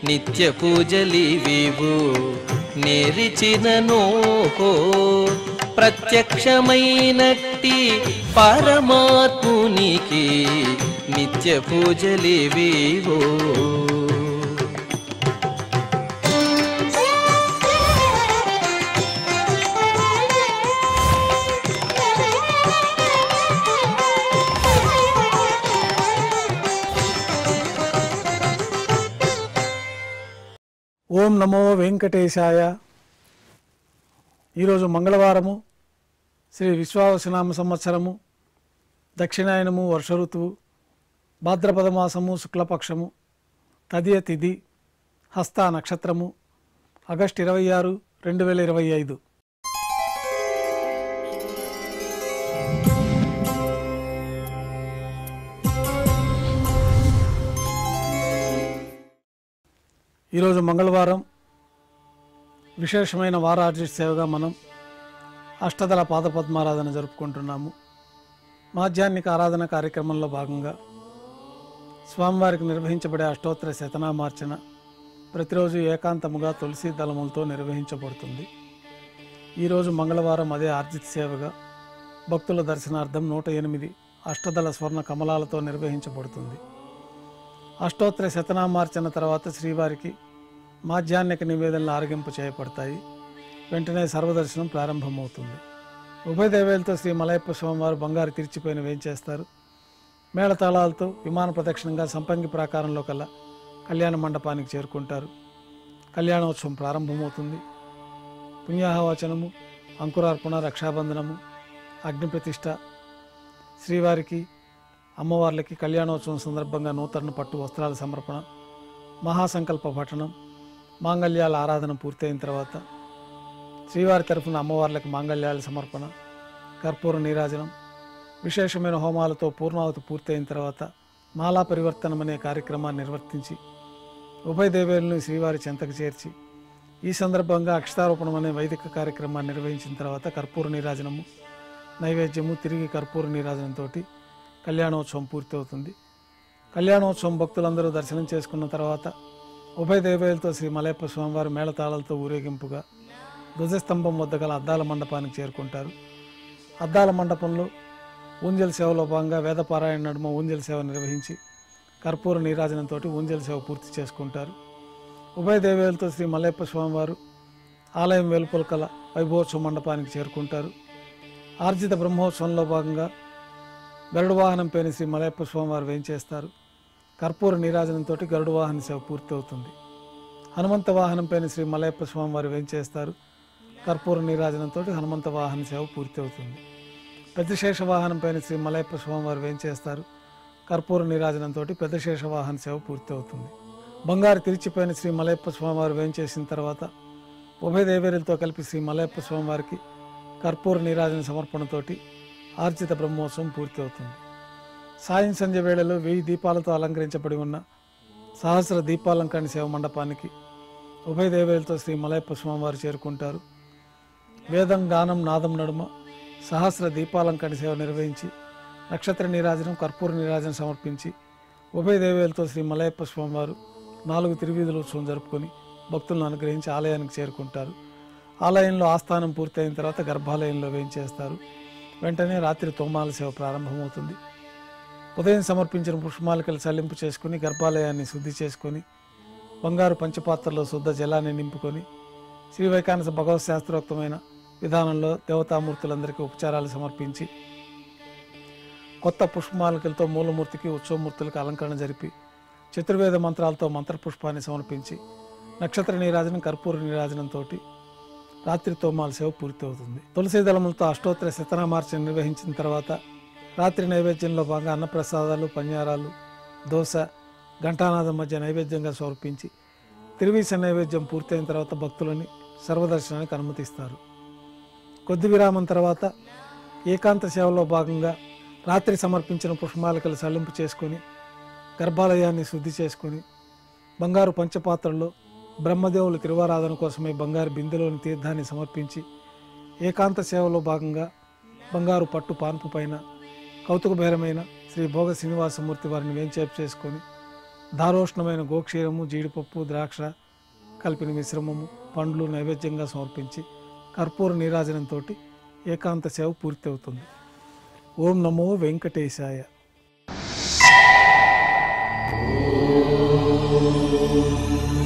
నిత్య పూజలివివు నేరిచిననో ప్రత్యక్షమైనట్టి పరమాత్మునికి నిత్య పూజలివివో. ఓం నమో వెంకటేశాయ. ఈరోజు మంగళవారము, శ్రీ విశ్వావసునామ సంవత్సరము, దక్షిణాయనము, వర్ష ఋతువు, భాద్రపద మాసము, శుక్లపక్షము, తదియ తిథి, హస్త నక్షత్రము, ఆగస్టు 26, 2025. ఈరోజు మంగళవారం విశేషమైన వారార్జిత సేవగా మనం అష్టదళ పాదపద్మారాధన జరుపుకుంటున్నాము. మాధ్యాహ్నిక ఆరాధన కార్యక్రమంలో భాగంగా స్వామివారికి నిర్వహించబడే అష్టోత్తర శతనామార్చన ప్రతిరోజు ఏకాంతముగా తులసి దళములతో నిర్వహించబడుతుంది. ఈరోజు మంగళవారం అదే ఆర్జిత సేవగా భక్తుల దర్శనార్థం 108 అష్టదళ స్వర్ణ కమలాలతో నిర్వహించబడుతుంది. అష్టోత్తర శతనామార్చన తర్వాత శ్రీవారికి మాధ్యాహ్నిక నివేదనలు ఆరగింపు చేయబడతాయి. వెంటనే సర్వదర్శనం ప్రారంభమవుతుంది. ఉభయ దేవేలతో శ్రీ మలయప్ప స్వామివారు బంగారు తిరిచిపోయిన వేంచేస్తారు. మేళతాళాలతో విమాన ప్రదక్షిణంగా సంపంగి ప్రాకారంలో కల్లా కళ్యాణ మండపానికి చేరుకుంటారు. కళ్యాణోత్సవం ప్రారంభమవుతుంది. పుణ్యాహవచనము, అంకురార్పణ, రక్షాబంధనము, అగ్నిప్రతిష్ఠ, శ్రీవారికి అమ్మవార్లకి కళ్యాణోత్సవం సందర్భంగా నూతన పట్టు వస్త్రాల సమర్పణ, మహాసంకల్ప పఠనం, మాంగళ్యాల ఆరాధన పూర్తయిన తర్వాత శ్రీవారి తరఫున అమ్మవార్లకు మాంగళ్యాల సమర్పణ, కర్పూర నీరాజనం, విశేషమైన హోమాలతో పూర్ణావతి పూర్తయిన తర్వాత మాలా పరివర్తనం అనే కార్యక్రమాన్ని నిర్వర్తించి ఉభయ దేవేలను శ్రీవారి చెంతకు చేర్చి ఈ సందర్భంగా అక్షతారోపణం అనే వైదిక కార్యక్రమాన్ని నిర్వహించిన తర్వాత కర్పూర నీరాజనము, నైవేద్యము, తిరిగి కర్పూర నీరాజనంతో కళ్యాణోత్సవం పూర్తవుతుంది. కళ్యాణోత్సవం భక్తులందరూ దర్శనం చేసుకున్న తర్వాత ఉభయ దేవేలతో శ్రీ మలయప్ప స్వామివారు మేళతాళాలతో ఊరేగింపుగా ధ్వజస్తంభం వద్ద గల అద్దాల మండపానికి చేరుకుంటారు. అద్దాల మండపంలో ఊంజల్ సేవలో భాగంగా వేదపారాయణ నడుమ ఊంజల్ సేవ నిర్వహించి కర్పూర నీరాజనంతో ఊంజల్ సేవ పూర్తి చేసుకుంటారు. ఉభయ దేవేలతో శ్రీ మలయప్ప స్వామివారు ఆలయం వెలుపల కల వైభవోత్సవ మండపానికి చేరుకుంటారు. ఆర్జిత బ్రహ్మోత్సవంలో భాగంగా గరుడ వాహనం పైన శ్రీ మలయప్ప స్వామివారు వేంచేస్తారు. కర్పూర నీరాజనంతో గరుడ వాహన సేవ పూర్తవుతుంది. హనుమంత వాహనం పైన శ్రీ మలయప్ప స్వామివారు వేంచేస్తారు. కర్పూర నీరాజనంతో హనుమంత వాహన సేవ పూర్తవుతుంది. పెద్దశేష వాహనం పైన శ్రీ మలయప్ప స్వామివారు వేంచేస్తారు. కర్పూర నీరాజనంతో పెద్దశేష వాహన సేవ పూర్తవుతుంది. బంగారు తిరిచిపోయిన శ్రీ మలయప్ప స్వామివారు వేంచేసిన తర్వాత ఉభయ దేవేరులతో కలిపి శ్రీ మలయప్ప స్వామివారికి కర్పూర నీరాజన సమర్పణతోటి ఆర్జిత బ్రహ్మోత్సవం పూర్తి అవుతుంది. సాయం సంధ్య వేళలో 1000 దీపాలతో అలంకరించబడి ఉన్న సహస్ర దీపాలంకరణ సేవ మండపానికి ఉభయ దేవేలతో శ్రీ మలయప్ప స్వామివారు చేరుకుంటారు. వేదం, గానం, నాదం నడుమ సహస్ర దీపాలంకరణ సేవ నిర్వహించి నక్షత్ర నీరాజనం, కర్పూర నీరాజనం సమర్పించి ఉభయ దేవేలతో శ్రీ మలయప్ప స్వామివారు 4 తిరువీధుల ఉత్సవం జరుపుకొని భక్తులను అనుగ్రహించి ఆలయానికి చేరుకుంటారు. ఆలయంలో ఆస్థానం పూర్తయిన తర్వాత గర్భాలయంలో వేయించేస్తారు. వెంటనే రాత్రి తోమాల సేవ ప్రారంభమవుతుంది. ఉదయం సమర్పించిన పుష్పమాలికలు చల్లింపు చేసుకుని గర్భాలయాన్ని శుద్ధి చేసుకొని బంగారు పంచపాత్రలో శుద్ధ జలాన్ని నింపుకొని శ్రీ వైకానస భగవత్ శాస్త్రోక్తమైన విధానంలో దేవతామూర్తులందరికీ ఉపచారాలు సమర్పించి కొత్త పుష్పమాలికలతో మూలమూర్తికి, ఉత్సవమూర్తులకు అలంకరణ జరిపి చతుర్వేద మంత్రాలతో మంత్రపుష్పాన్ని సమర్పించి నక్షత్ర నీరాజనం, కర్పూర నీరాజనంతో రాత్రి తోమాల సేవ పూర్తవుతుంది. తులసి దళములతో అష్టోత్తర శతనామార్చన నిర్వహించిన తర్వాత రాత్రి నైవేద్యంలో భాగంగా అన్నప్రసాదాలు, పన్యారాలు, దోశ, ఘంటానాదం మధ్య నైవేద్యంగా సమర్పించి తిరువీస నైవేద్యం పూర్తయిన తర్వాత భక్తులని సర్వదర్శనానికి అనుమతిస్తారు. కొద్ది విరామం తర్వాత ఏకాంత సేవలో భాగంగా రాత్రి సమర్పించిన పుష్పమాలికలు సల్లింపు చేసుకొని గర్భాలయాన్ని శుద్ధి చేసుకొని బంగారు పంచపాత్రల్లో బ్రహ్మదేవుల తిరువారాధన కోసమే బంగారు బిందెలోని తీర్థాన్ని సమర్పించి ఏకాంత సేవలో భాగంగా బంగారు పట్టు పాన్పు పైన కౌతుకభేరమైన శ్రీ భోగ శ్రీనివాసమూర్తి వారిని వేంచేపు చేసుకొని దారోష్ణమైన గోక్షీరము, జీడిపప్పు, ద్రాక్ష కలిపిన మిశ్రమము, పండ్లు నైవేద్యంగా సమర్పించి కర్పూర నీరాజనంతో ఏకాంత సేవ పూర్తి అవుతుంది. ఓం నమో వెంకటేశాయ. ఓం